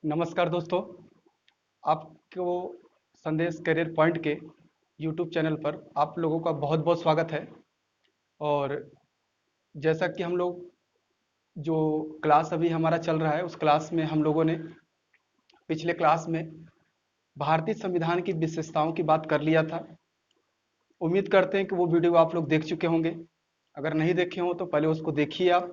नमस्कार दोस्तों। आपको संदेश करियर पॉइंट के यूट्यूब चैनल पर आप लोगों का बहुत बहुत स्वागत है। और जैसा कि हम लोग जो क्लास अभी हमारा चल रहा है उस क्लास में हम लोगों ने पिछले क्लास में भारतीय संविधान की विशेषताओं की बात कर लिया था। उम्मीद करते हैं कि वो वीडियो आप लोग देख चुके होंगे। अगर नहीं देखे हो तो पहले उसको देखिए आप,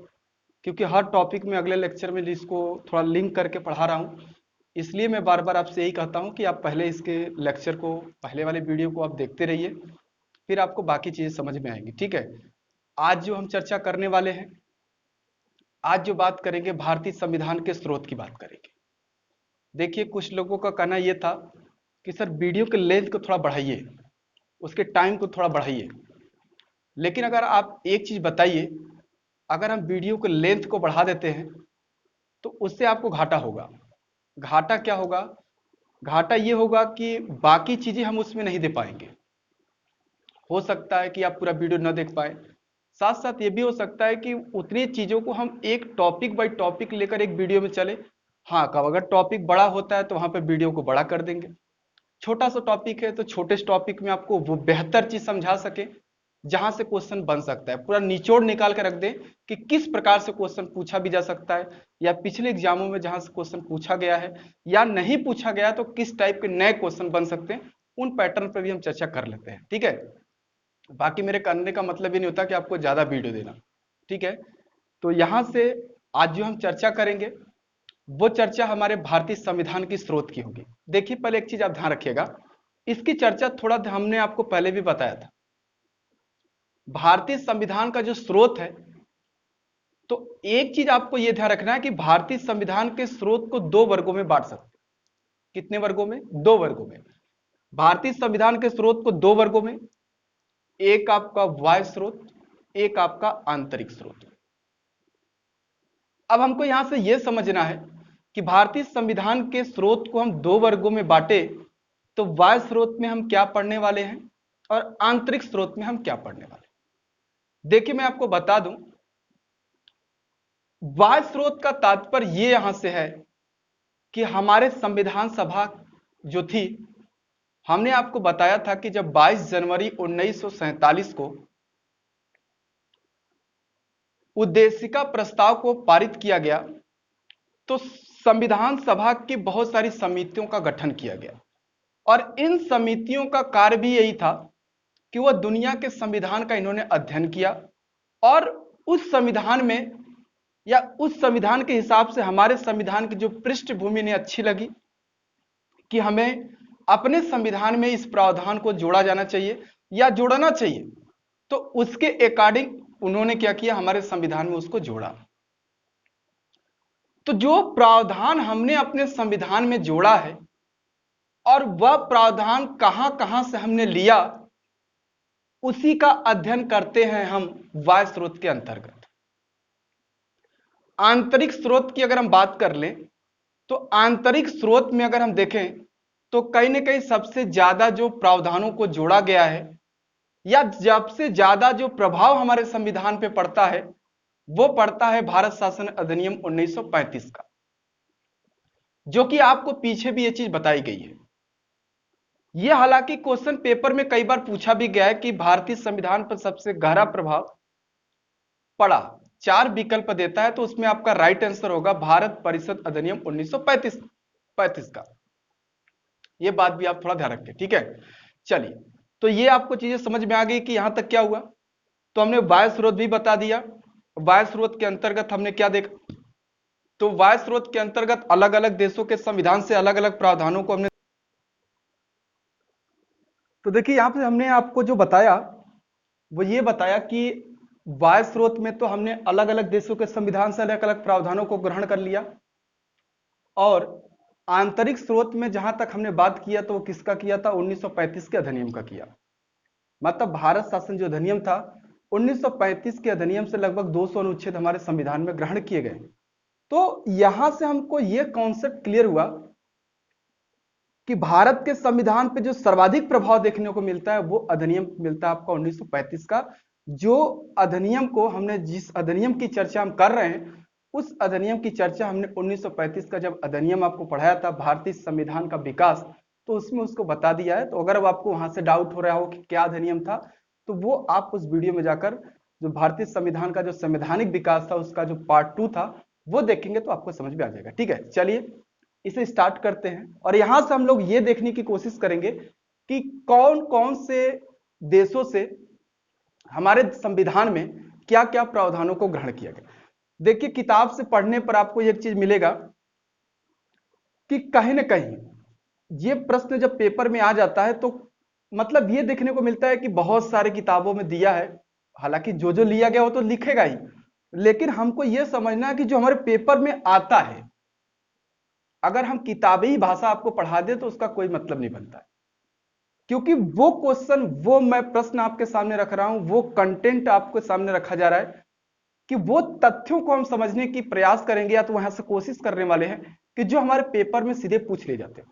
क्योंकि हर टॉपिक में अगले लेक्चर में इसको थोड़ा लिंक करके पढ़ा रहा हूँ। इसलिए मैं बार बार आपसे यही कहता हूँ कि आप पहले इसके लेक्चर को, पहले वाले वीडियो को आप देखते रहिए, फिर आपको बाकी चीज़ें समझ में आएंगी। ठीक है। आज जो हम चर्चा करने वाले हैं, आज जो बात करेंगे भारतीय संविधान के स्रोत की बात करेंगे। देखिए, कुछ लोगों का कहना यह था कि सर वीडियो के लेंथ को थोड़ा बढ़ाइए, उसके टाइम को थोड़ा बढ़ाइए। लेकिन अगर आप एक चीज़ बताइए, अगर हम वीडियो के लेंथ को बढ़ा देते हैं तो उससे आपको घाटा होगा। घाटा क्या होगा? घाटा ये होगा कि बाकी चीजें हम उसमें नहीं दे पाएंगे। हो सकता है कि आप पूरा वीडियो न देख पाए, साथ साथ ये भी हो सकता है कि उतनी चीजों को हम एक टॉपिक बाय टॉपिक लेकर एक वीडियो में चले। हाँ, कब अगर टॉपिक बड़ा होता है तो वहां पे वीडियो को बड़ा कर देंगे। छोटा सा टॉपिक है तो छोटे से टॉपिक में आपको वो बेहतर चीज समझा सके जहां से क्वेश्चन बन सकता है, पूरा निचोड़ निकाल के रख दे कि किस प्रकार से क्वेश्चन पूछा भी जा सकता है, या पिछले एग्जामों में जहां से क्वेश्चन पूछा गया है या नहीं पूछा गया तो किस टाइप के नए क्वेश्चन बन सकते हैं, उन पैटर्न पर भी हम चर्चा कर लेते हैं। ठीक है। बाकी मेरे करने का मतलब ये नहीं होता कि आपको ज्यादा वीडियो देना। ठीक है। तो यहां से आज जो हम चर्चा करेंगे वो चर्चा हमारे भारतीय संविधान की स्रोत की होगी। देखिए, पहले एक चीज आप ध्यान रखिएगा, इसकी चर्चा थोड़ा हमने आपको पहले भी बताया था। भारतीय संविधान का जो स्रोत है, तो एक चीज आपको यह ध्यान रखना है कि भारतीय संविधान के स्रोत को दो वर्गों में बांट सकते हैं। कितने वर्गों में? दो वर्गों में। भारतीय संविधान के स्रोत को दो वर्गों में, एक आपका बाह्य स्रोत, एक आपका आंतरिक स्रोत। अब हमको यहां से यह समझना है कि भारतीय संविधान के स्रोत को हम दो वर्गों में बांटे तो बाह्य स्रोत में हम क्या पढ़ने वाले हैं और आंतरिक स्रोत में हम क्या पढ़ने वाले हैं। देखिए, मैं आपको बता दूं, बाह्य स्रोत का तात्पर्य यह यहां से है कि हमारे संविधान सभा जो थी, हमने आपको बताया था कि जब 22 जनवरी 1947 को उद्देशिका प्रस्ताव को पारित किया गया तो संविधान सभा की बहुत सारी समितियों का गठन किया गया, और इन समितियों का कार्य भी यही था कि वह दुनिया के संविधान का इन्होंने अध्ययन किया, और उस संविधान में या उस संविधान के हिसाब से हमारे संविधान की जो पृष्ठभूमि इन्हें अच्छी लगी कि हमें अपने संविधान में इस प्रावधान को जोड़ा जाना चाहिए या जोड़ना चाहिए, तो उसके अकॉर्डिंग उन्होंने क्या किया, हमारे संविधान में उसको जोड़ा। तो जो प्रावधान हमने अपने संविधान में जोड़ा है और वह प्रावधान कहां कहां से हमने लिया, उसी का अध्ययन करते हैं हम बाह्य स्रोत के अंतर्गत। आंतरिक स्रोत की अगर हम बात कर लें तो आंतरिक स्रोत में अगर हम देखें तो कहीं ना कहीं सबसे ज्यादा जो प्रावधानों को जोड़ा गया है या सबसे ज्यादा जो प्रभाव हमारे संविधान पे पड़ता है वो पड़ता है भारत शासन अधिनियम 1935 का, जो कि आपको पीछे भी ये चीज बताई गई है। यह हालांकि क्वेश्चन पेपर में कई बार पूछा भी गया है कि भारतीय संविधान पर सबसे गहरा प्रभाव पड़ा, चार विकल्प देता है तो उसमें आपका राइट आंसर होगा भारत परिषद अधिनियम 1935 का। यह बात भी आप थोड़ा ध्यान रखें। ठीक है। चलिए, तो ये आपको चीजें समझ में आ गई कि यहां तक क्या हुआ। तो हमने बाह्य स्रोत भी बता दिया। बाह्य स्रोत के अंतर्गत हमने क्या देखा, तो बाह्य स्रोत के अंतर्गत अलग अलग देशों के संविधान से अलग अलग प्रावधानों को हमने, तो देखिए यहां पे हमने आपको जो बताया वो ये बताया कि बाह्य स्रोत में तो हमने अलग अलग देशों के संविधान से अलग अलग प्रावधानों को ग्रहण कर लिया, और आंतरिक स्रोत में जहां तक हमने बात किया तो वो किसका किया था, 1935 के अधिनियम का किया। मतलब भारत शासन जो अधिनियम था 1935 के अधिनियम से लगभग 200 अनुच्छेद हमारे संविधान में ग्रहण किए गए। तो यहां से हमको यह कॉन्सेप्ट क्लियर हुआ कि भारत के संविधान पे जो सर्वाधिक प्रभाव देखने को मिलता है वो अधिनियम मिलता है आपका 1935 का। जो अधिनियम को हमने, जिस अधिनियम की चर्चा हम कर रहे हैं उस अधिनियम की चर्चा हमने 1935 का जब अधिनियम आपको पढ़ाया था, भारतीय संविधान का विकास, तो उसमें उसको बता दिया है। तो अगर अब आपको वहां से डाउट हो रहा हो कि क्या अधिनियम था, तो वो आप उस वीडियो में जाकर जो भारतीय संविधान का जो संवैधानिक विकास था उसका जो पार्ट 2 था वो देखेंगे तो आपको समझ में आ जाएगा। ठीक है, चलिए इसे स्टार्ट करते हैं और यहां से हम लोग ये देखने की कोशिश करेंगे कि कौन कौन से देशों से हमारे संविधान में क्या क्या प्रावधानों को ग्रहण किया गया। देखिए, किताब से पढ़ने पर आपको एक चीज मिलेगा कि कहीं ना कहीं ये प्रश्न जब पेपर में आ जाता है तो मतलब ये देखने को मिलता है कि बहुत सारे किताबों में दिया है, हालांकि जो जो लिया गया वो तो लिखेगा ही, लेकिन हमको ये समझना है कि जो हमारे पेपर में आता है, अगर हम किताबी भाषा आपको पढ़ा दें तो उसका कोई मतलब नहीं बनता है, क्योंकि वो क्वेश्चन, वो मैं प्रश्न आपके सामने रख रहा हूं, वो कंटेंट आपके सामने रखा जा रहा है कि वो तथ्यों को हम समझने की प्रयास करेंगे या तो वहां से कोशिश करने वाले हैं कि जो हमारे पेपर में सीधे पूछ ले जाते हैं,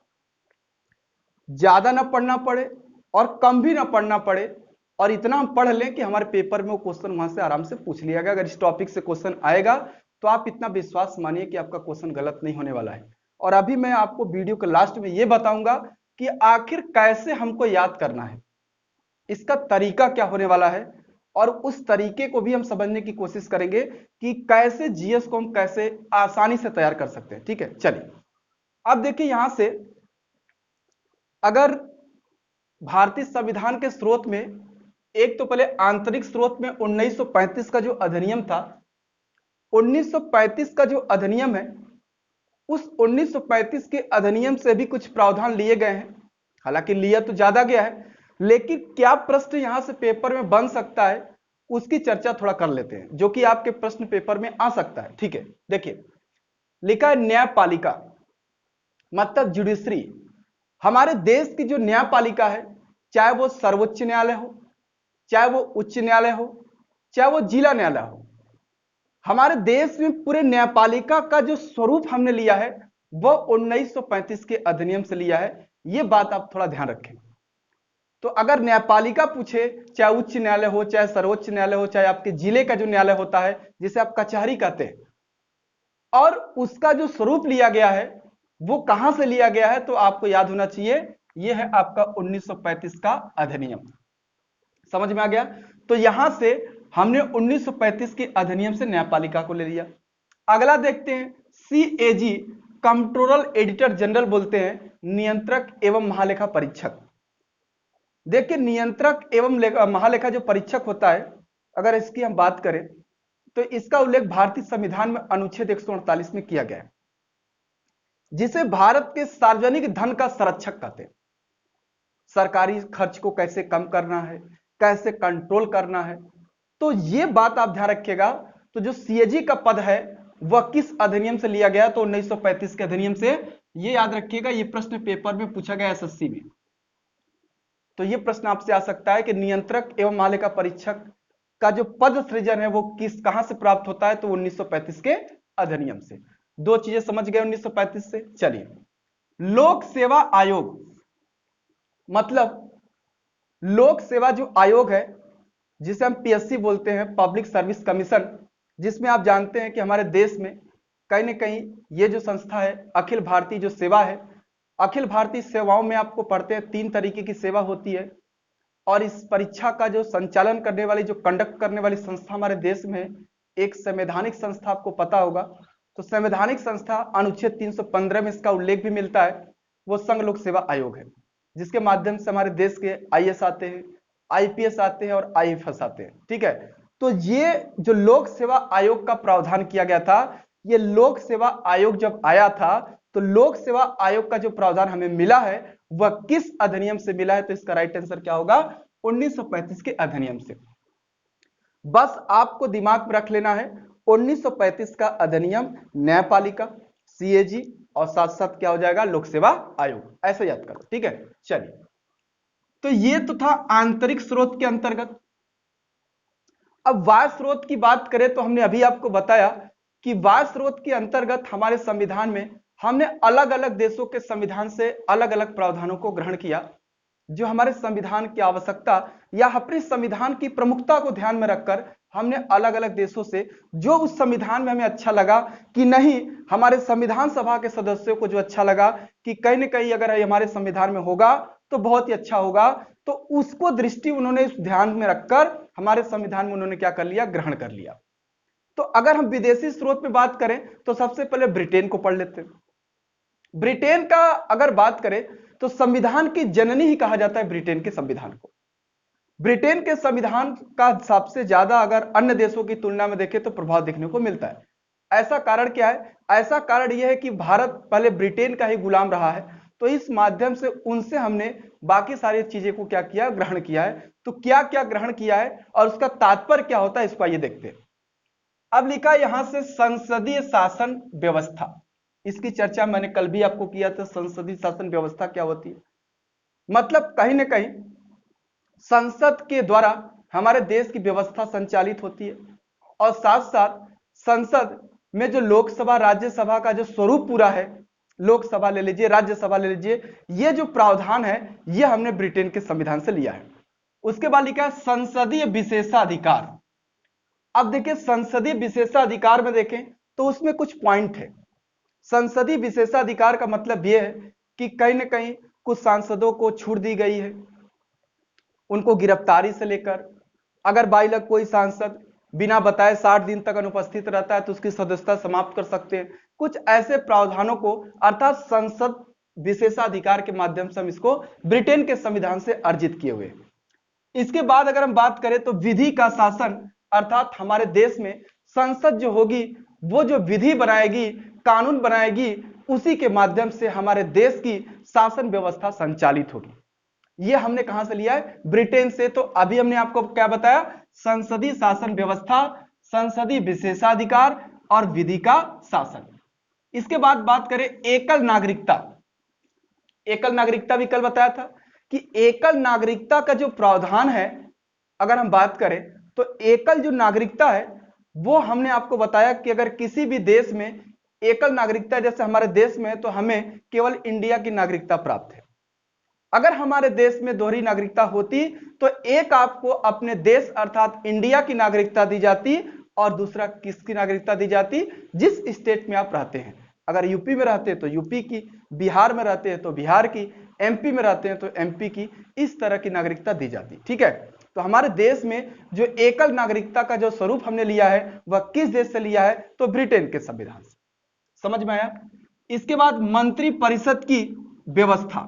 ज्यादा ना पढ़ना पड़े और कम भी ना पढ़ना पड़े, और इतना हम पढ़ लें कि हमारे पेपर में वो क्वेश्चन वहां से आराम से पूछ लिया गया। अगर इस टॉपिक से क्वेश्चन आएगा तो आप इतना विश्वास मानिए कि आपका क्वेश्चन गलत नहीं होने वाला है। और अभी मैं आपको वीडियो के लास्ट में ये बताऊंगा कि आखिर कैसे हमको याद करना है, इसका तरीका क्या होने वाला है, और उस तरीके को भी हम समझने की कोशिश करेंगे कि कैसे जीएस को हम कैसे आसानी से तैयार कर सकते हैं। ठीक है, चलिए अब देखिए, यहां से अगर भारतीय संविधान के स्रोत में, एक तो पहले आंतरिक स्रोत में 1935 का जो अधिनियम था, 1935 का जो अधिनियम है, उस 1935 के अधिनियम से भी कुछ प्रावधान लिए गए हैं, हालांकि लिया तो ज्यादा गया है, लेकिन क्या प्रश्न यहां से पेपर में बन सकता है उसकी चर्चा थोड़ा कर लेते हैं, जो कि आपके प्रश्न पेपर में आ सकता है। ठीक है, देखिए लिखा है न्यायपालिका, मतलब जुडिशरी। हमारे देश की जो न्यायपालिका है, चाहे वो सर्वोच्च न्यायालय हो, चाहे वो उच्च न्यायालय हो, चाहे वो जिला न्यायालय हो, हमारे देश में पूरे न्यायपालिका का जो स्वरूप हमने लिया है वह 1935 के अधिनियम से लिया है। यह बात आप थोड़ा ध्यान रखें। तो अगर न्यायपालिका पूछे, चाहे उच्च न्यायालय हो, चाहे सर्वोच्च न्यायालय हो, चाहे आपके जिले का जो न्यायालय होता है जिसे आप कचहरी कहते हैं, और उसका जो स्वरूप लिया गया है वो कहां से लिया गया है, तो आपको याद होना चाहिए यह है आपका 1935 का अधिनियम। समझ में आ गया? तो यहां से हमने 1935 के अधिनियम से न्यायपालिका को ले लिया। अगला देखते हैं, सीएजी, कंट्रोलर एडिटर जनरल बोलते हैं, नियंत्रक एवं महालेखा परीक्षक। देखिए, नियंत्रक एवं महालेखा जो परीक्षक होता है, अगर इसकी हम बात करें तो इसका उल्लेख भारतीय संविधान में अनुच्छेद 148 में किया गया है, जिसे भारत के सार्वजनिक धन का संरक्षक कहते हैं। सरकारी खर्च को कैसे कम करना है, कैसे कंट्रोल करना है, तो यह बात आप ध्यान रखिएगा। तो जो सीएजी का पद है वह किस अधिनियम से लिया गया, तो 1935 के अधिनियम से। यह याद रखिएगा, यह प्रश्न पेपर में पूछा गया एसएससी में, तो यह प्रश्न आपसे आ सकता है कि नियंत्रक एवं महालेखा परीक्षक का जो पद सृजन है वो कहां से प्राप्त होता है, तो 1935 के अधिनियम से। दो चीजें समझ गए 1935 से। चलिए, लोक सेवा आयोग, मतलब लोक सेवा जो आयोग है जिसे हम पीएससी बोलते हैं, पब्लिक सर्विस कमीशन, जिसमें आप जानते हैं कि हमारे देश में कहीं ना कहीं ये जो संस्था है अखिल भारतीय जो सेवा है, अखिल भारतीय सेवाओं में आपको पढ़ते हैं 3 तरीके की सेवा होती है, और इस परीक्षा का जो संचालन करने वाली, जो कंडक्ट करने वाली संस्था हमारे देश में एक संवैधानिक संस्था, आपको पता होगा। तो संवैधानिक संस्था अनुच्छेद 315 में इसका उल्लेख भी मिलता है, वो संघ लोक सेवा आयोग है, जिसके माध्यम से हमारे देश के आईएएस आते हैं, आईपीएस आते हैं और आईएफएस आते हैं। ठीक है, तो ये जो लोक सेवा आयोग का प्रावधान किया गया था, ये लोक सेवा आयोग जब आया था तो लोक सेवा आयोग का जो प्रावधान हमें मिला है वह किस अधिनियम से मिला है, तो इसका राइट आंसर क्या होगा, 1935 के अधिनियम से। बस आपको दिमाग में रख लेना है 1935 का अधिनियम, न्यायपालिका, सीएजी, और साथ साथ क्या हो जाएगा, लोक सेवा आयोग, ऐसे याद करो। ठीक है, चलिए, तो ये तो था आंतरिक स्रोत के अंतर्गत। अब बाह्य स्रोत की बात करें तो हमने अभी आपको बताया कि बाह्य स्रोत के अंतर्गत हमारे संविधान में हमने अलग अलग देशों के संविधान से अलग अलग प्रावधानों को ग्रहण किया, जो हमारे संविधान की आवश्यकता या अपने संविधान की प्रमुखता को ध्यान में रखकर हमने अलग अलग देशों से जो उस संविधान में हमें अच्छा लगा कि नहीं, हमारे संविधान सभा के सदस्यों को जो अच्छा लगा कि कहीं ना कहीं अगर हमारे संविधान में होगा तो बहुत ही अच्छा होगा, तो उसको दृष्टि उन्होंने ध्यान में रखकर हमारे संविधान में उन्होंने क्या कर लिया, ग्रहण कर लिया। तो अगर हम विदेशी स्रोत में बात करें तो सबसे पहले ब्रिटेन को पढ़ लेते हैं। ब्रिटेन का अगर बात करें तो संविधान की जननी ही कहा जाता है ब्रिटेन के संविधान को। ब्रिटेन के संविधान का सबसे ज्यादा अगर अन्य देशों की तुलना में देखें तो प्रभाव देखने को मिलता है। ऐसा कारण क्या है? ऐसा कारण यह है कि भारत पहले ब्रिटेन का ही गुलाम रहा है, तो इस माध्यम से उनसे हमने बाकी सारी चीजें को क्या किया, ग्रहण किया है। तो क्या क्या ग्रहण किया है और उसका तात्पर्य क्या होता है, इसको आइए देखते हैं। अब लिखा यहां से संसदीय शासन व्यवस्था, इसकी चर्चा मैंने कल भी आपको किया था। संसदीय शासन व्यवस्था क्या होती है? मतलब कहीं ना कहीं संसद के द्वारा हमारे देश की व्यवस्था संचालित होती है, और साथ साथ संसद में जो लोकसभा राज्यसभा का जो स्वरूप पूरा है, लोकसभा ले लीजिए, राज्यसभा ले लीजिए, ये जो प्रावधान है ये हमने ब्रिटेन के संविधान से लिया है। उसके बाद लिखा है संसदीय विशेषाधिकार। अब देखिए संसदीय विशेषाधिकार में देखें तो उसमें कुछ पॉइंट है। संसदीय विशेषाधिकार का मतलब यह है कि कहीं ना कहीं कुछ सांसदों को छूट दी गई है, उनको गिरफ्तारी से लेकर अगर बाई लक कोई सांसद बिना बताए 60 दिन तक अनुपस्थित रहता है तो उसकी सदस्यता समाप्त कर सकते हैं। कुछ ऐसे प्रावधानों को अर्थात संसद विशेषाधिकार के माध्यम से हम इसको ब्रिटेन के संविधान से अर्जित किए हुए। इसके बाद अगर हम बात करें तो विधि का शासन, अर्थात हमारे देश में संसद जो होगी वो जो विधि बनाएगी, कानून बनाएगी, उसी के माध्यम से हमारे देश की शासन व्यवस्था संचालित होगी। ये हमने कहां से लिया है? ब्रिटेन से। तो अभी हमने आपको क्या बताया? संसदीय शासन व्यवस्था, संसदीय विशेषाधिकार और विधि का शासन। इसके बाद बात करें एकल नागरिकता। एकल नागरिकता भी कल बताया था कि एकल नागरिकता का जो प्रावधान है, अगर हम बात करें तो एकल जो नागरिकता है वो हमने आपको बताया कि अगर किसी भी देश में एकल नागरिकता, जैसे हमारे देश में है, तो हमें केवल इंडिया की नागरिकता प्राप्त है। अगर हमारे देश में दोहरी नागरिकता होती तो एक आपको अपने देश अर्थात इंडिया की नागरिकता दी जाती और दूसरा किसकी नागरिकता दी जाती? जिस स्टेट में आप रहते हैं। अगर यूपी में रहते हैं तो यूपी की, बिहार में रहते हैं तो बिहार की, एमपी में रहते हैं तो एमपी की, इस तरह की नागरिकता दी जाती। ठीक है, तो हमारे देश में जो एकल नागरिकता का जो स्वरूप हमने लिया है वह किस देश से लिया है? तो ब्रिटेन के संविधान से। समझ में आया? इसके बाद मंत्री परिषद की व्यवस्था।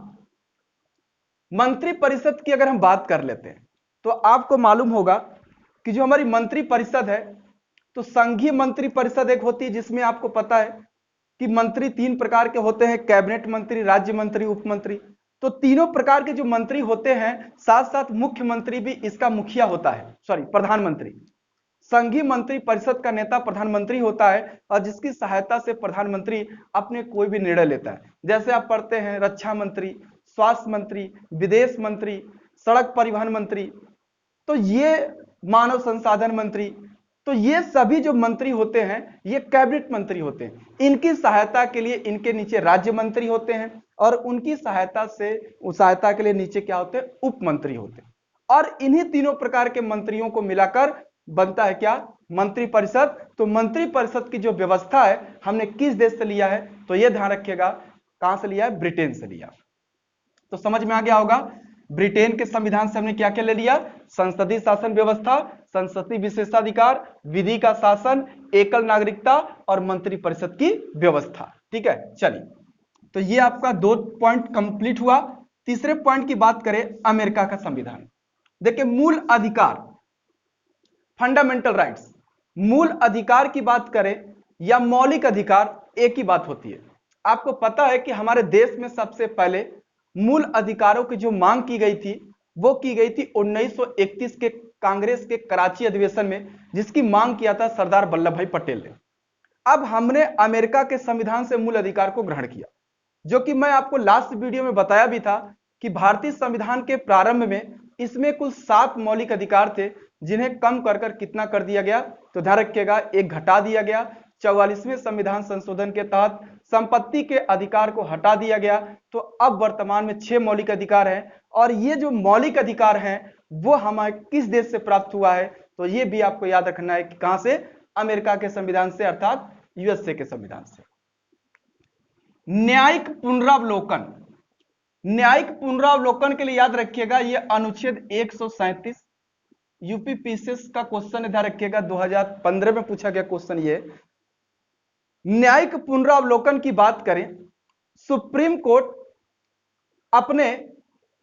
मंत्री परिषद की अगर हम बात कर लेते हैं तो आपको मालूम होगा कि जो हमारी मंत्री परिषद है, तो संघीय मंत्री परिषद एक होती है, जिसमें आपको पता है कि मंत्री 3 प्रकार के होते हैं, कैबिनेट मंत्री, राज्य मंत्री, उप मंत्री। तो तीनों प्रकार के जो मंत्री होते हैं, साथ साथ मुख्यमंत्री भी इसका मुखिया होता है, सॉरी प्रधानमंत्री। संघीय मंत्री परिषद का नेता प्रधानमंत्री होता है, और जिसकी सहायता से प्रधानमंत्री अपने कोई भी निर्णय लेता है। जैसे आप पढ़ते हैं रक्षा मंत्री, स्वास्थ्य मंत्री, विदेश मंत्री, सड़क परिवहन मंत्री, तो ये मानव संसाधन मंत्री, तो ये सभी जो मंत्री होते हैं ये कैबिनेट मंत्री होते हैं। इनकी सहायता के लिए इनके नीचे राज्य मंत्री होते हैं, और उनकी सहायता के लिए नीचे क्या होते हैं? उप मंत्री होते हैं। और इन्हीं तीनों प्रकार के मंत्रियों को मिलाकर बनता है क्या? मंत्री परिषद। तो मंत्री परिषद की जो व्यवस्था है हमने किस देश से लिया है? तो यह ध्यान रखिएगा, कहां से लिया है? ब्रिटेन से लिया। तो समझ में आ गया होगा, ब्रिटेन के संविधान से हमने क्या क्या ले लिया? संसदीय शासन व्यवस्था, संसदीय विशेषाधिकार, विधि का शासन, एकल नागरिकता और मंत्री परिषद की व्यवस्था। ठीक है, चलिए, तो ये आपका 2 पॉइंट कंप्लीट हुआ। तीसरे पॉइंट की बात करें, अमेरिका का संविधान। देखिए, मूल अधिकार, फंडामेंटल राइट्स, मूल अधिकार की बात करें या मौलिक अधिकार, एक ही बात होती है। आपको पता है कि हमारे देश में सबसे पहले मूल अधिकारों की जो मांग की गई थी वो की गई थी 1931 के कांग्रेस के कराची अधिवेशन में, जिसकी मांग किया था सरदार वल्लभ भाई पटेल ने। अब हमने अमेरिका के संविधान से मूल अधिकार को ग्रहण किया, जो कि मैं आपको लास्ट वीडियो में बताया भी था कि भारतीय संविधान के प्रारंभ में इसमें कुल 7 मौलिक अधिकार थे, जिन्हें कम कर कितना कर दिया गया? तो ध्यान रखिएगा, एक घटा दिया गया। 44वें संविधान संशोधन के तहत संपत्ति के अधिकार को हटा दिया गया। तो अब वर्तमान में 6 मौलिक अधिकार हैं, और ये जो मौलिक अधिकार हैं वो हमें किस देश से प्राप्त हुआ है? तो ये भी आपको याद रखना है कि कहां से, अमेरिका के संविधान से, अर्थात यूएसए के संविधान से। न्यायिक पुनरावलोकन, न्यायिक पुनरावलोकन के लिए याद रखिएगा ये अनुच्छेद 137 यूपी पीसीएस का क्वेश्चन ध्यान रखिएगा, 2015 में पूछा गया क्वेश्चन ये। न्यायिक पुनरावलोकन की बात करें, सुप्रीम कोर्ट अपने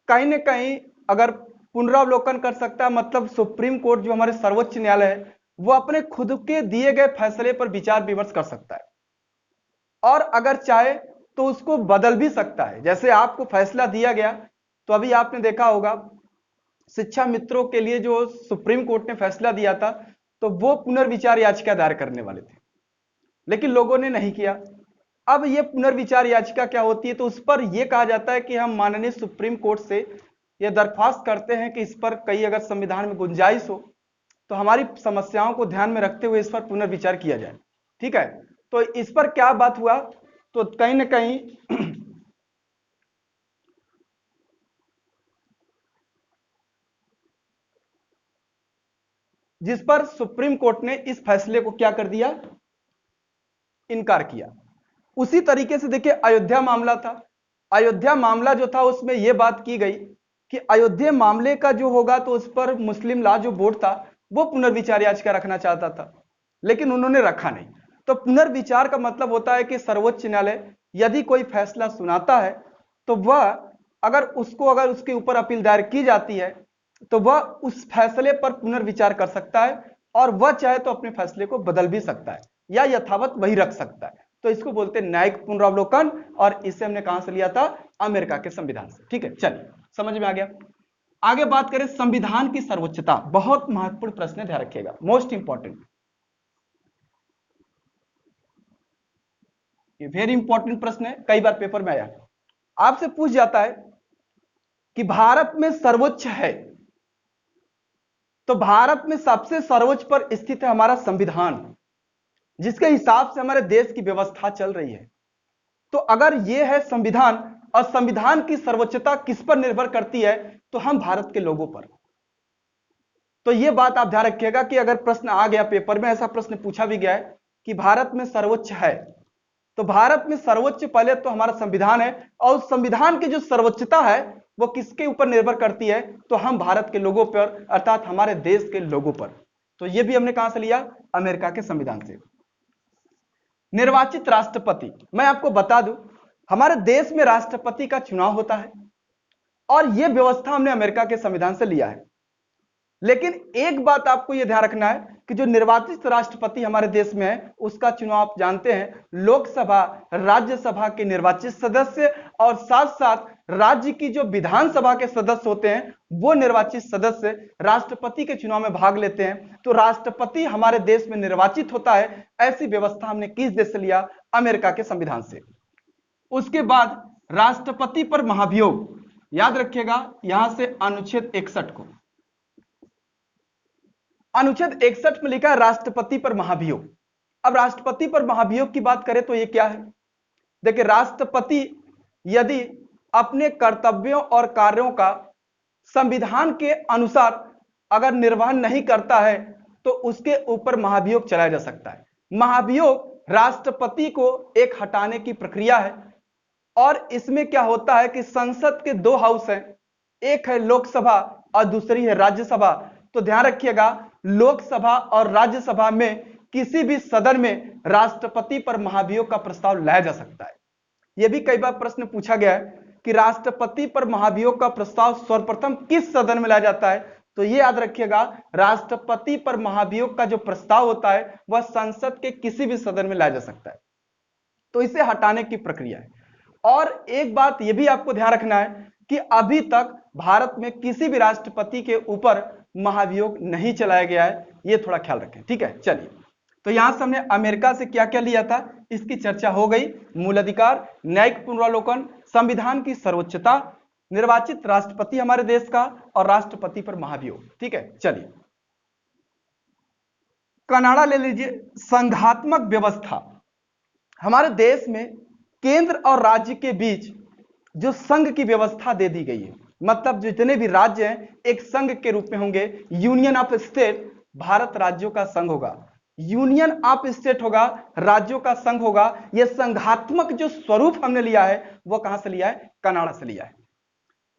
कहीं ना कहीं अगर पुनरावलोकन कर सकता है, मतलब सुप्रीम कोर्ट जो हमारे सर्वोच्च न्यायालय है वो अपने खुद के दिए गए फैसले पर विचार विमर्श कर सकता है, और अगर चाहे तो उसको बदल भी सकता है। जैसे आपको फैसला दिया गया, तो अभी आपने देखा होगा शिक्षा मित्रों के लिए जो सुप्रीम कोर्ट ने फैसला दिया था, तो वो पुनर्विचार याचिका दायर करने वाले थे, लेकिन लोगों ने नहीं किया। अब ये पुनर्विचार याचिका क्या होती है, तो उस पर यह कहा जाता है कि हम माननीय सुप्रीम कोर्ट से यह दरख्वास्त करते हैं कि इस पर कई अगर संविधान में गुंजाइश हो तो हमारी समस्याओं को ध्यान में रखते हुए इस पर पुनर्विचार किया जाए। ठीक है, तो इस पर क्या बात हुआ, तो कहीं ना कहीं जिस पर सुप्रीम कोर्ट ने इस फैसले को क्या कर दिया, इनकार किया। उसी तरीके से देखिए अयोध्या मामला था, अयोध्या मामला जो था उसमें यह बात की गई कि अयोध्या मामले का जो होगा तो उस पर मुस्लिम लॉ जो बोर्ड था वो पुनर्विचार याचिका रखना चाहता था, लेकिन उन्होंने रखा नहीं। तो पुनर्विचार का मतलब होता है कि सर्वोच्च न्यायालय यदि कोई फैसला सुनाता है तो वह अगर उसके ऊपर अपील दायर की जाती है तो वह उस फैसले पर पुनर्विचार कर सकता है, और वह चाहे तो अपने फैसले को बदल भी सकता है या यथावत वही रख सकता है। तो इसको बोलते हैं न्यायिक पुनरावलोकन, और इसे हमने कहां से लिया था, अमेरिका के संविधान से। ठीक है, चलिए समझ में आ गया। आगे बात करें संविधान की सर्वोच्चता, बहुत महत्वपूर्ण प्रश्न है, ध्यान रखिएगा, मोस्ट इंपॉर्टेंट, ये वेरी इंपॉर्टेंट प्रश्न है, कई बार पेपर में आया। आपसे पूछ जाता है कि भारत में सर्वोच्च है, तो भारत में सबसे सर्वोच्च पर स्थित है हमारा संविधान, जिसके हिसाब से हमारे देश की व्यवस्था चल रही है। तो अगर यह है संविधान, और संविधान की सर्वोच्चता किस पर निर्भर करती है, तो हम भारत के लोगों पर। तो यह बात आप ध्यान रखिएगा कि अगर प्रश्न आ गया पेपर में, ऐसा प्रश्न पूछा भी गया है कि भारत में सर्वोच्च है, तो भारत में सर्वोच्च पहले तो हमारा संविधान है, और संविधान की जो सर्वोच्चता है वो किसके ऊपर निर्भर करती है, तो हम भारत के लोगों पर, अर्थात हमारे देश के लोगों पर। तो यह भी हमने कहां से लिया, अमेरिका के संविधान से। निर्वाचित राष्ट्रपति, मैं आपको बता दूं हमारे देश में राष्ट्रपति का चुनाव होता है, और यह व्यवस्था हमने अमेरिका के संविधान से लिया है। लेकिन एक बात आपको यह ध्यान रखना है कि जो निर्वाचित राष्ट्रपति हमारे देश में है उसका चुनाव आप जानते हैं, लोकसभा राज्यसभा के निर्वाचित सदस्य और साथ साथ राज्य की जो विधानसभा के सदस्य होते हैं वो निर्वाचित सदस्य राष्ट्रपति के चुनाव में भाग लेते हैं। तो राष्ट्रपति हमारे देश में निर्वाचित होता है। ऐसी व्यवस्था हमने किस देश से लिया, अमेरिका के संविधान से। उसके बाद राष्ट्रपति पर महाभियोग, याद रखिएगा यहां से अनुच्छेद 61 को, अनुच्छेद 61 में लिखा है राष्ट्रपति पर महाभियोग। अब राष्ट्रपति पर महाभियोग की बात करें तो यह क्या है, देखिए राष्ट्रपति यदि अपने कर्तव्यों और कार्यों का संविधान के अनुसार अगर निर्वहन नहीं करता है तो उसके ऊपर महाभियोग चलाया जा सकता है। महाभियोग राष्ट्रपति को एक हटाने की प्रक्रिया है, और इसमें क्या होता है कि संसद के दो हाउस हैं, एक है लोकसभा और दूसरी है राज्यसभा। तो ध्यान रखिएगा लोकसभा और राज्यसभा में किसी भी सदन में राष्ट्रपति पर महाभियोग का प्रस्ताव लाया जा सकता है। यह भी कई बार प्रश्न पूछा गया है कि राष्ट्रपति पर महाभियोग का प्रस्ताव सर्वप्रथम किस सदन में लाया जाता है, तो यह याद रखिएगा राष्ट्रपति पर महाभियोग का जो प्रस्ताव होता है वह संसद के किसी भी सदन में लाया जा सकता है। तो इसे हटाने की प्रक्रिया है। और एक बात यह भी आपको ध्यान रखना है कि अभी तक भारत में किसी भी राष्ट्रपति के ऊपर महाभियोग नहीं चलाया गया है, यह थोड़ा ख्याल रखें। ठीक है, चलिए तो यहां से हमने अमेरिका से क्या क्या लिया था इसकी चर्चा हो गई। मूल अधिकार, न्यायिक पुनरावलोकन, संविधान की सर्वोच्चता, निर्वाचित राष्ट्रपति हमारे देश का, और राष्ट्रपति पर महाभियोग। ठीक है, चलिए कनाडा ले लीजिए। संघात्मक व्यवस्था, हमारे देश में केंद्र और राज्य के बीच जो संघ की व्यवस्था दे दी गई है, मतलब जितने भी राज्य हैं एक संघ के रूप में होंगे, यूनियन ऑफ स्टेट। भारत राज्यों का संघ होगा, यूनियन ऑफ स्टेट होगा, राज्यों का संघ होगा। यह संघात्मक जो स्वरूप हमने लिया है वो कहां से लिया है? कनाडा से लिया है।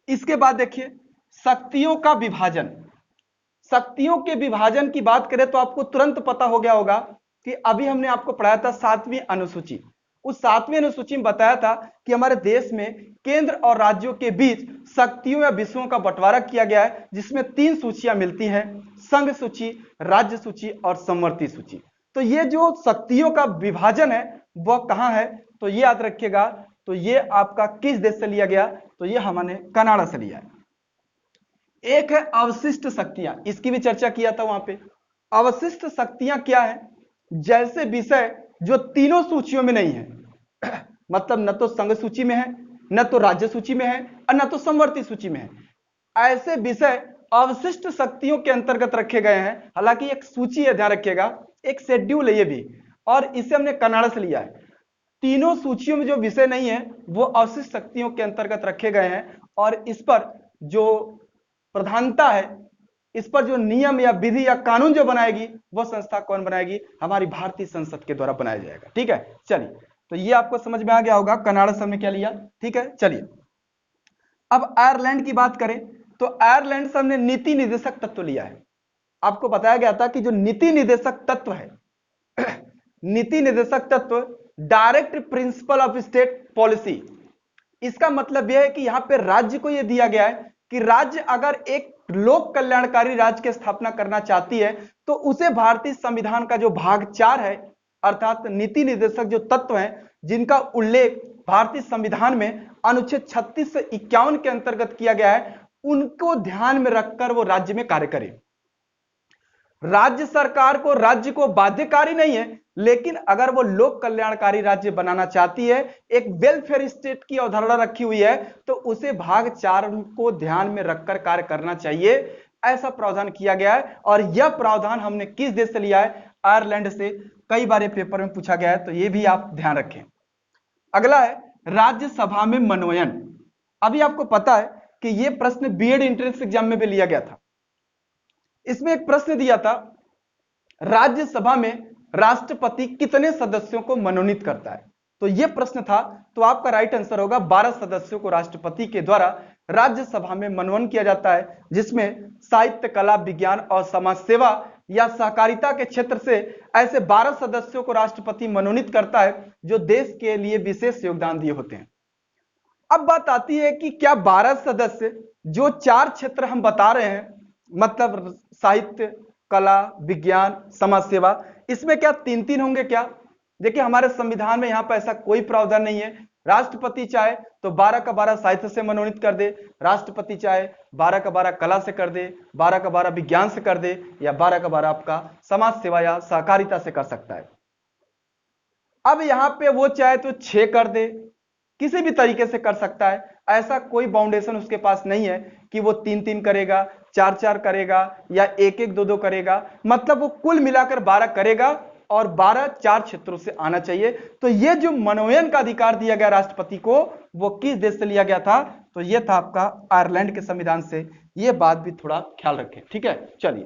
इसके बाद देखिए शक्तियों का विभाजन। शक्तियों के विभाजन की बात करें तो आपको तुरंत पता हो गया होगा कि अभी हमने आपको पढ़ाया था 7वीं अनुसूची। उस 7वीं अनुसूची में बताया था कि हमारे देश में केंद्र और राज्यों के बीच शक्तियों या विषयों का बंटवारा किया गया है, जिसमें 3 सूचियां मिलती हैं, संघ सूची, राज्य सूची और समवर्ती सूची। तो ये जो शक्तियों का विभाजन है वह कहां है? तो ये याद रखिएगा, तो ये आपका किस देश से लिया गया? तो ये हमने कनाडा से लिया है। एक है अवशिष्ट शक्तियां, इसकी भी चर्चा किया था वहां पे। अवशिष्ट शक्तियां क्या है? जैसे विषय जो तीनों सूचियों में नहीं है मतलब न तो संघ सूची में है, न तो राज्य सूची में है और न तो समवर्ती सूची में है, ऐसे विषय अवशिष्ट शक्तियों के अंतर्गत रखे गए हैं। हालांकि एक सूची है, ध्यान रखिएगा, एक शेड्यूल है ये भी, और इसे हमने कनाडा से लिया है। तीनों सूचियों में जो विषय नहीं है वो अवशिष्ट शक्तियों के अंतर्गत रखे गए हैं, और इस पर जो प्रधानता है, इस पर जो नियम या विधि या कानून जो बनाएगी वो संस्था कौन बनाएगी? हमारी भारतीय संसद के द्वारा बनाया जाएगा। ठीक है, चलिए, तो ये आपको समझ में आ गया होगा कनाडा से हमने क्या लिया। ठीक है, चलिए अब आयरलैंड की बात करें तो आयरलैंड से हमने नीति निर्देशक तत्व लिया है। आपको बताया गया था कि जो नीति निर्देशक तत्व है नीति निर्देशक तत्व direct principle of state policy, इसका मतलब यह है कि यहां पे राज्य को यह दिया गया है कि राज्य अगर एक लोक कल्याणकारी राज्य की स्थापना करना चाहती है तो उसे भारतीय संविधान का जो भाग 4 है, अर्थात नीति निर्देशक जो तत्व हैं जिनका उल्लेख भारतीय संविधान में अनुच्छेद 36 से 51 के अंतर्गत किया गया है, उनको ध्यान में रखकर वो राज्य में कार्य करे। राज्य सरकार को, राज्य को बाध्यकारी नहीं है, लेकिन अगर वो लोक कल्याणकारी राज्य बनाना चाहती है, एक वेलफेयर स्टेट की अवधारणा रखी हुई है, तो उसे भाग 4 को ध्यान में रखकर कार्य करना चाहिए, ऐसा प्रावधान किया गया है। और यह प्रावधान हमने किस देश से लिया है? आयरलैंड से। कई बार पेपर में पूछा गया है, तो यह भी आप ध्यान रखें। अगला है राज्यसभा में मनोनयन। अभी आपको पता है कि यह प्रश्न बीएड एंट्रेंस एग्जाम में भी लिया गया था। इसमें एक प्रश्न दिया था, राज्यसभा में राष्ट्रपति कितने सदस्यों को मनोनीत करता है? तो यह प्रश्न था, तो आपका राइट आंसर होगा 12 सदस्यों को राष्ट्रपति के द्वारा राज्यसभा में मनोनयन किया जाता है, जिसमें साहित्य, कला, विज्ञान और समाज सेवा या सहकारिता के क्षेत्र से ऐसे 12 सदस्यों को राष्ट्रपति मनोनीत करता है जो देश के लिए विशेष योगदान दिए होते हैं। अब बात आती है कि क्या 12 सदस्य जो 4 क्षेत्र हम बता रहे हैं, मतलब साहित्य, कला, विज्ञान, समाज सेवा, इसमें क्या 3-3 होंगे क्या? देखिए हमारे संविधान में यहां पर ऐसा कोई प्रावधान नहीं है। राष्ट्रपति चाहे तो 12 का 12 साहित्य से मनोनीत कर दे, राष्ट्रपति चाहे 12 का 12 कला से कर दे, 12 का 12 विज्ञान से कर दे, या 12 का 12 आपका समाज सेवा या सहकारिता से कर सकता है। अब यहां पे वो चाहे तो 6 कर दे, किसी भी तरीके से कर सकता है, ऐसा कोई बाउंडेशन उसके पास नहीं है कि वो 3-3 करेगा, 4-4 करेगा या 1-1, 2-2 करेगा। मतलब वो कुल मिलाकर 12 करेगा और 12 4 क्षेत्रों से आना चाहिए। तो ये जो मनोनयन का अधिकार दिया गया राष्ट्रपति को, वो किस देश से लिया गया था? तो ये था आपका आयरलैंड के संविधान से। ये बात भी थोड़ा ख्याल रखें। ठीक है, चलिए,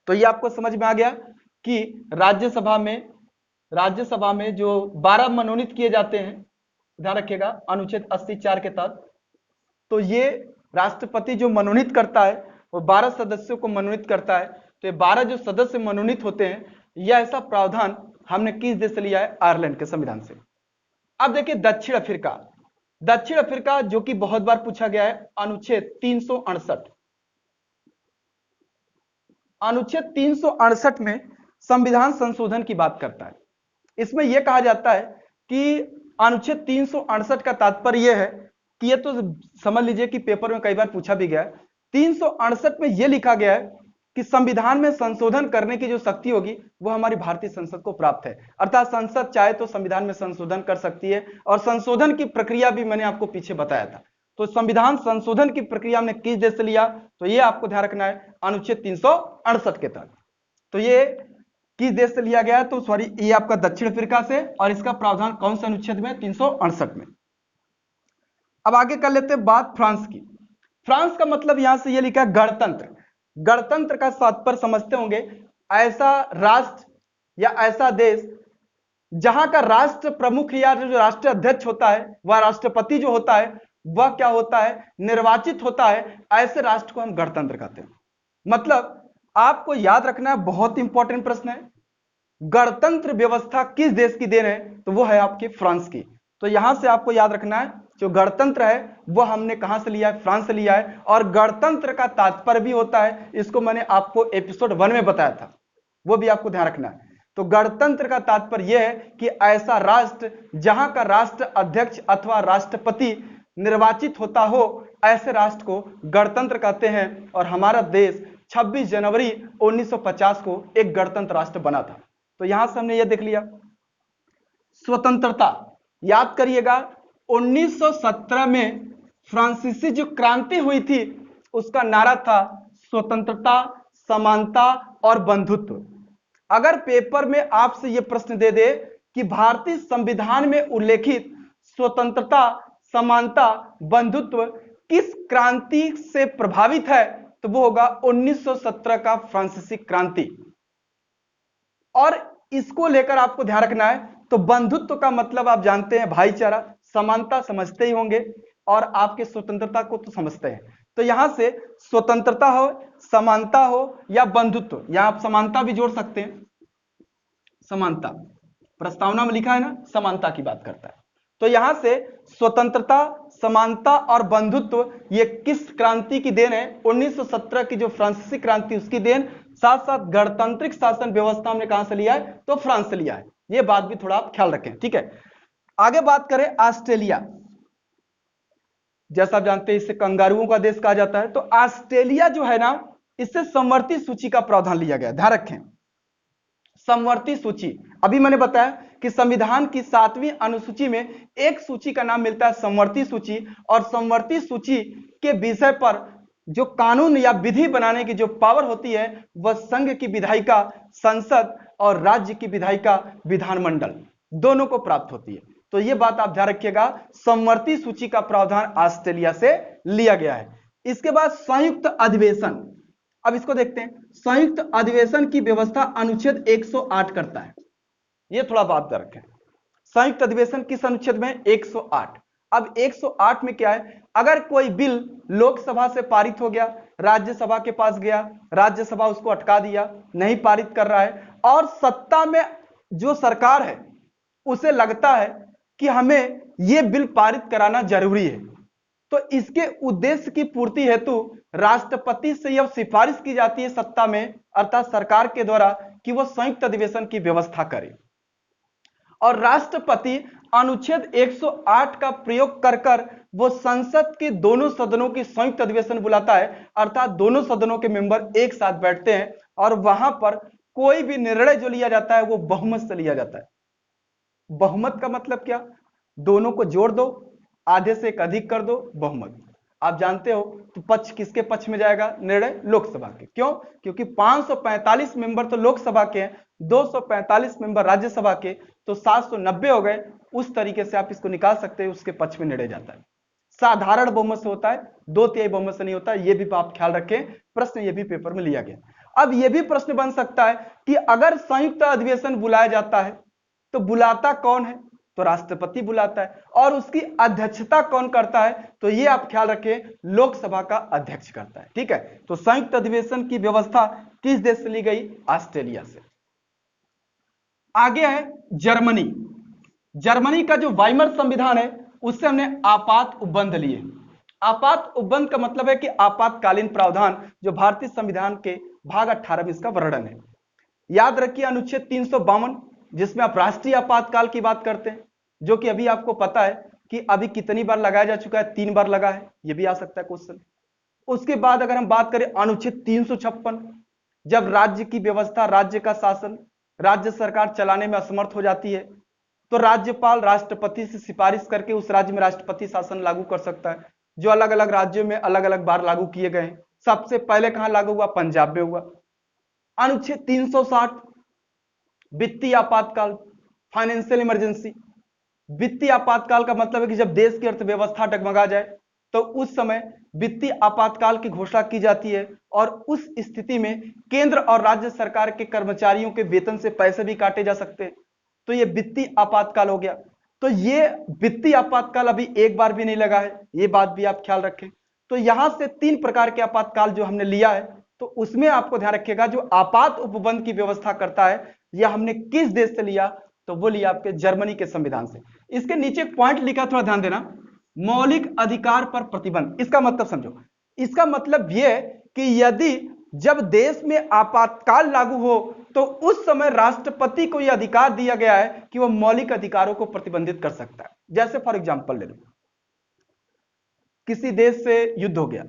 तो ये आपको समझ में आ गया कि राज्यसभा में जो 12 मनोनीत किए जाते हैं, ध्यान रखिएगा अनुच्छेद 80(4) के तहत, तो ये राष्ट्रपति जो मनोनीत करता है वो 12 सदस्यों को मनोनीत करता है। तो ये 12 जो सदस्य मनोनीत होते हैं, यह ऐसा प्रावधान हमने किस देश से लिया है? आयरलैंड के संविधान से। अब देखिए दक्षिण अफ्रीका। दक्षिण अफ्रीका जो कि बहुत बार पूछा गया है, अनुच्छेद 368। अनुच्छेद 368 में संविधान संशोधन की बात करता है। इसमें यह कहा जाता है कि अनुच्छेद 368 का तात्पर्य यह है कि ये तो समझ लीजिए कि पेपर में कई बार पूछा भी गया है। 368 में यह लिखा गया है कि संविधान में संशोधन करने की जो शक्ति होगी वो हमारी भारतीय संसद को प्राप्त है। अर्थात संसद चाहे तो संविधान में संशोधन कर सकती है, और संशोधन की प्रक्रिया भी मैंने आपको पीछे बताया था। तो संविधान संशोधन की प्रक्रिया हमने किस देश से लिया? तो ये आपको ध्यान रखना है, अनुच्छेद 368 के तहत। तो ये किस देश से लिया गया है? तो सॉरी, ये आपका दक्षिण अफ्रीका से, और इसका प्रावधान कौन से अनुच्छेद में? 368 में। अब आगे कर लेते हैं बात फ्रांस की। फ्रांस का मतलब यहां से ये लिखा है गणतंत्र। गणतंत्र का तात्पर्य समझते होंगे ऐसा राष्ट्र या ऐसा देश जहां का राष्ट्र प्रमुख या जो राष्ट्रीय अध्यक्ष होता है, वह राष्ट्रपति जो होता है वह क्या होता है, निर्वाचित होता है। ऐसे राष्ट्र को हम गणतंत्र कहते हैं। मतलब आपको याद रखना है, बहुत इंपॉर्टेंट प्रश्न है, गणतंत्र व्यवस्था किस देश की देन है, तो वो है आपके फ्रांस की। तो यहां से आपको याद रखना है जो गणतंत्र है वह हमने कहां से लिया है, फ्रांस से लिया है। और गणतंत्र का तात्पर्य भी होता है, इसको मैंने आपको एपिसोड 1 में बताया था, वो भी आपको ध्यान रखना है। तो गणतंत्र का तात्पर्य यह है कि ऐसा राष्ट्र जहां का राष्ट्र अध्यक्ष अथवा राष्ट्रपति निर्वाचित होता हो, ऐसे राष्ट्र को गणतंत्र कहते हैं। और हमारा देश 26 जनवरी 1950 को एक गणतंत्र राष्ट्र बना था। तो यहां से हमने यह देख लिया। स्वतंत्रता याद करिएगा, 1917 में फ्रांसीसी जो क्रांति हुई थी उसका नारा था स्वतंत्रता, समानता और बंधुत्व। अगर पेपर में आपसे यह प्रश्न दे दे कि भारतीय संविधान में उल्लेखित स्वतंत्रता, समानता, बंधुत्व किस क्रांति से प्रभावित है, तो वो होगा 1917 का फ्रांसीसी क्रांति। और इसको लेकर आपको ध्यान रखना है। तो बंधुत्व का मतलब आप जानते हैं भाईचारा, समानता समझते ही होंगे, और आपके स्वतंत्रता को तो समझते हैं। तो यहां से स्वतंत्रता हो, समानता हो या बंधुत्व, यहां आप समानता भी जोड़ सकते हैं। समानता प्रस्तावना में लिखा है ना, समानता की बात करता है। तो यहां से स्वतंत्रता, समानता और बंधुत्व ये किस क्रांति की देन है, 1917 की जो फ्रांसीसी क्रांति उसकी देन। साथ साथ गणतांत्रिक शासन व्यवस्था हमने कहां से लिया है, तो फ्रांस से लिया है। ये बात भी थोड़ा आप ख्याल रखें, ठीक है। आगे बात करें ऑस्ट्रेलिया, जैसा आप जानते हैं इसे कंगारुओं का देश कहा जाता है। तो ऑस्ट्रेलिया जो है ना, इससे समवर्ती सूची का प्रावधान लिया गया, ध्यान रखें। समवर्ती सूची, अभी मैंने बताया कि संविधान की 7वीं अनुसूची में एक सूची का नाम मिलता है समवर्ती सूची। और समवर्ती सूची के विषय पर जो कानून या विधि बनाने की जो पावर होती है वह संघ की विधायिका, संसद और राज्य की विधायिका, विधानमंडल, दोनों को प्राप्त होती है। तो यह बात आप ध्यान रखिएगा, समवर्ती सूची का प्रावधान ऑस्ट्रेलिया से लिया गया है। इसके बाद संयुक्त अधिवेशन, अब इसको देखते हैं। संयुक्त अधिवेशन की व्यवस्था अनुच्छेद 108 करता है, यह थोड़ा बात ध्यान रखें। संयुक्त अधिवेशन किस अनुच्छेद में, 108। अब 108 में क्या है, अगर कोई बिल लोकसभा से पारित हो गया, राज्यसभा के पास गया, राज्यसभा उसको अटका दिया, नहीं पारित कर रहा है, और सत्ता में जो सरकार है उसे लगता है कि हमें यह बिल पारित कराना जरूरी है, तो इसके उद्देश्य की पूर्ति हेतु राष्ट्रपति से यह सिफारिश की जाती है सत्ता में, अर्थात सरकार के द्वारा, कि वह संयुक्त अधिवेशन की व्यवस्था करे। और राष्ट्रपति अनुच्छेद 108 का प्रयोग कर वो संसद के दोनों सदनों की संयुक्त अधिवेशन बुलाता है, अर्थात दोनों सदनों के मेंबर एक साथ बैठते हैं और वहां पर कोई भी निर्णय जो लिया जाता है वो बहुमत से लिया जाता है। बहुमत का मतलब क्या, दोनों को जोड़ दो, आधे से एक अधिक कर दो, बहुमत। आप जानते हो तो पक्ष किसके पक्ष में जाएगा, निर्णय लोकसभा के। क्यों, क्योंकि 545 मेंबर तो लोकसभा के हैं, 245 मेंबर राज्यसभा के, तो 790 हो गए। उस तरीके से आप इसको निकाल सकते हैं, उसके पक्ष में निर्णय जाता है। साधारण बहुमत से होता है, 2/3 बहुमत से नहीं होता। ये भी आप ख्याल रखें, प्रश्न ये भी पेपर में लिया गया। अब यह भी प्रश्न बन सकता है कि अगर संयुक्त अधिवेशन बुलाया जाता है तो बुलाता कौन है, तो राष्ट्रपति बुलाता है, और उसकी अध्यक्षता कौन करता है, तो ये आप ख्याल रखें, लोकसभा का अध्यक्ष करता है, ठीक है। तो संयुक्त अधिवेशन की व्यवस्था किस देश से ली गई, ऑस्ट्रेलिया से। आगे है जर्मनी। जर्मनी का जो वाइमर संविधान है उससे हमने आपात उपबंध लिए। आपात उपबंध का मतलब है कि आपातकालीन प्रावधान, जो भारतीय संविधान के भाग 18 में इसका वर्णन है। याद रखिए अनुच्छेद 352, जिसमें आप राष्ट्रीय आपातकाल की बात करते हैं, जो कि अभी आपको पता है कि अभी कितनी बार लगाया जा चुका है, 3 बार लगा है, यह भी आ सकता है क्वेश्चन। उसके बाद अगर हम बात करें अनुच्छेद 356, जब राज्य की व्यवस्था, राज्य का शासन, राज्य सरकार चलाने में असमर्थ हो जाती है, तो राज्यपाल राष्ट्रपति से सिफारिश करके उस राज्य में राष्ट्रपति शासन लागू कर सकता है, जो अलग अलग राज्यों में अलग अलग बार लागू किए गए हैं। सबसे पहले कहां लागू हुआ, पंजाब में हुआ। अनुच्छेद 360 वित्तीय आपातकाल, फाइनेंशियल इमरजेंसी। वित्तीय आपातकाल का मतलब है कि जब देश की अर्थव्यवस्था डगमगा जाए तो उस समय वित्तीय आपातकाल की घोषणा की जाती है और उस स्थिति में केंद्र और राज्य सरकार के कर्मचारियों के वेतन से पैसे भी काटे जा सकते हैं। तो ये वित्तीय आपातकाल हो गया। तो ये वित्तीय आपातकाल अभी एक बार भी नहीं लगा है, ये बात भी आप ख्याल रखें। तो यहां से 3 प्रकार के आपातकाल जो हमने लिया है, तो उसमें आपको ध्यान रखिएगा जो आपात उपबंध की व्यवस्था करता है यह हमने किस देश से लिया, तो वो लिया आपके जर्मनी के संविधान से। इसके नीचे एक पॉइंट लिखा, थोड़ा ध्यान देना, मौलिक अधिकार पर प्रतिबंध। इसका मतलब समझो, इसका मतलब यह है कि यदि जब देश में आपातकाल लागू हो तो उस समय राष्ट्रपति को यह अधिकार दिया गया है कि वह मौलिक अधिकारों को प्रतिबंधित कर सकता है। जैसे फॉर एग्जांपल ले लो, किसी देश से युद्ध हो गया,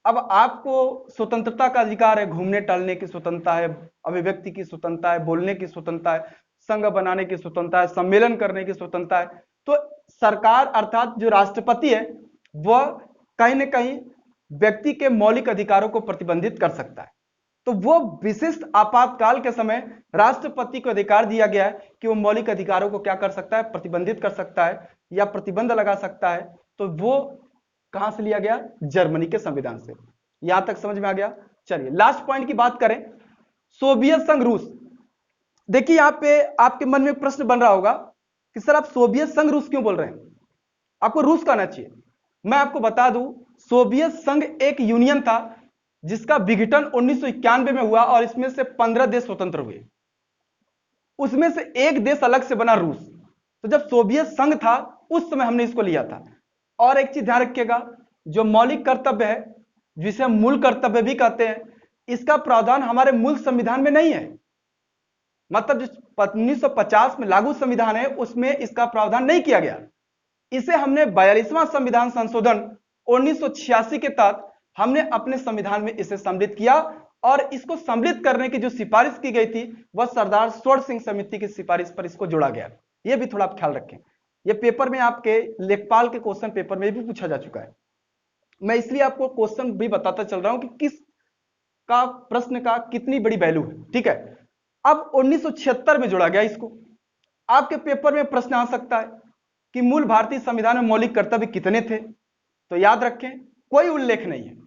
अब आपको स्वतंत्रता का अधिकार है, घूमने टहलने की स्वतंत्रता है, अभिव्यक्ति की स्वतंत्रता है, बोलने की स्वतंत्रता है, संघ बनाने की स्वतंत्रता है, सम्मेलन करने की स्वतंत्रता है। तो सरकार अर्थात जो राष्ट्रपति है वह कहीं ना कहीं व्यक्ति के मौलिक अधिकारों को प्रतिबंधित कर सकता है। तो वो विशिष्ट आपातकाल के समय राष्ट्रपति को अधिकार दिया गया है कि वो मौलिक अधिकारों को क्या कर सकता है, प्रतिबंधित कर सकता है या प्रतिबंध लगा सकता है। तो वो कहां से लिया गया, जर्मनी के संविधान से। यहां तक समझ में आ गया। चलिए लास्ट पॉइंट की बात करें, सोवियत संघ रूस। देखिए यहां पे आपके मन में प्रश्न बन रहा होगा कि सर आप सोवियत संघ रूस क्यों बोल रहे हैं, आपको रूस कहना चाहिए। मैं आपको बता दूं, सोवियत संघ एक यूनियन था जिसका विघटन 1991 में हुआ और इसमें से 15 देश स्वतंत्र हुए, उसमें से एक देश अलग से बना, रूस। तो जब सोवियत संघ था उस समय हमने इसको लिया था। और एक चीज ध्यान रखिएगा, जो मौलिक कर्तव्य है जिसे हम मूल कर्तव्य भी कहते हैं, इसका प्रावधान हमारे मूल संविधान में नहीं है। मतलब जो 1950 में लागू संविधान है उसमें इसका प्रावधान नहीं किया गया। इसे हमने 42वां संविधान संशोधन 1986 के तहत हमने अपने संविधान में इसे सम्मिलित किया और इसको सम्मिलित करने की जो सिफारिश की गई थी वह सरदार स्वर्ण सिंह समिति की सिफारिश पर इसको जोड़ा गया। यह भी थोड़ा आप ख्याल रखें, यह पेपर में आपके लेखपाल के क्वेश्चन पेपर में भी पूछा जा चुका है। मैं इसलिए आपको क्वेश्चन भी बताता चल रहा हूं कि किस का प्रश्न का कितनी बड़ी वैल्यू है। ठीक है, अब 1976 में जोड़ा गया इसको। आपके पेपर में प्रश्न आ सकता है कि मूल भारतीय संविधान में मौलिक कर्तव्य कितने थे, तो याद रखें कोई उल्लेख नहीं है।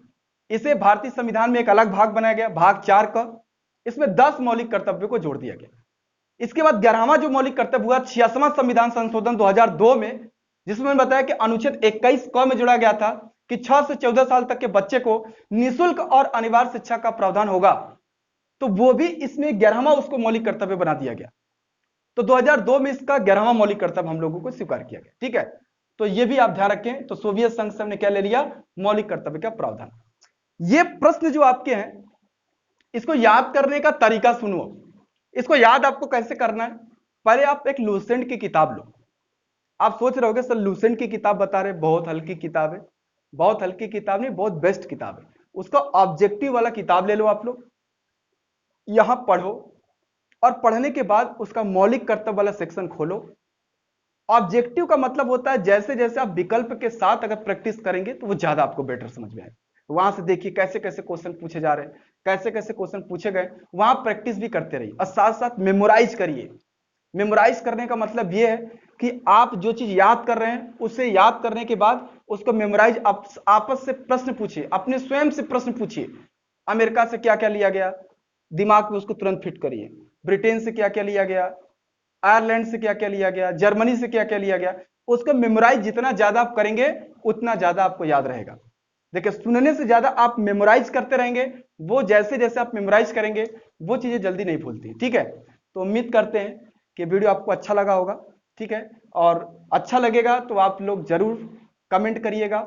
इसे भारतीय संविधान में एक अलग भाग बनाया गया, भाग 4 का, इसमें 10 मौलिक कर्तव्यों को जोड़ दिया गया। इसके बाद 11वां जो मौलिक कर्तव्य हुआ 86वां संविधान संशोधन 2002 में, जिसमें मैंने बताया कि अनुच्छेद 21 क में जोड़ा गया था कि 6 से 14 साल तक के बच्चे को निःशुल्क और अनिवार्य शिक्षा का प्रावधान होगा। तो वो भी इसमें 11वां उसको मौलिक कर्तव्य बना दिया गया। तो 2002 में इसका 11वां मौलिक कर्तव्य हम लोगों को स्वीकार किया गया। ठीक है, तो ये भी आप ध्यान रखें। तो सोवियत संघ से हमने क्या ले लिया, मौलिक कर्तव्य का प्रावधान। ये प्रश्न जो आपके हैं इसको याद करने का तरीका सुनो। इसको याद आपको कैसे करना है, पहले आप एक लूसेंट की किताब लो। आप सोच रहे होगे सर लूसेंट की किताब बता रहे, बहुत हल्की किताब है। बहुत हल्की किताब नहीं, बहुत बेस्ट किताब है। उसका ऑब्जेक्टिव वाला किताब ले लो आप लोग, यहां पढ़ो और पढ़ने के बाद उसका मौलिक कर्तव्य वाला सेक्शन खोलो। ऑब्जेक्टिव का मतलब होता है जैसे जैसे आप विकल्प के साथ अगर प्रैक्टिस करेंगे तो वो ज्यादा आपको बेटर समझ में आए। वहां से देखिए कैसे कैसे क्वेश्चन पूछे जा रहे हैं, कैसे कैसे क्वेश्चन पूछे गए, वहां प्रैक्टिस भी करते रहिए और साथ साथ मेमोराइज करिए। मेमोराइज करने का मतलब यह है कि आप जो चीज याद कर रहे हैं उसे याद करने के बाद उसको मेमोराइज आपस से प्रश्न पूछिए, अपने स्वयं से प्रश्न पूछिए। अमेरिका से क्या क्या लिया गया, दिमाग में उसको तुरंत फिट करिए। ब्रिटेन से क्या क्या लिया गया, आयरलैंड से क्या क्या लिया गया, जर्मनी से क्या क्या लिया गया, उसको मेमोराइज जितना ज्यादा आप करेंगे उतना ज्यादा आपको याद रहेगा। देखिए सुनने से ज्यादा आप मेमोराइज करते रहेंगे, वो जैसे जैसे आप मेमोराइज करेंगे वो चीजें जल्दी नहीं भूलती। ठीक है, तो उम्मीद करते हैं कि वीडियो आपको अच्छा लगा होगा। ठीक है, और अच्छा लगेगा तो आप लोग जरूर कमेंट करिएगा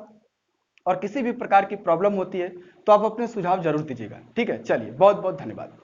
और किसी भी प्रकार की प्रॉब्लम होती है तो आप अपने सुझाव जरूर दीजिएगा। ठीक है, चलिए बहुत बहुत धन्यवाद।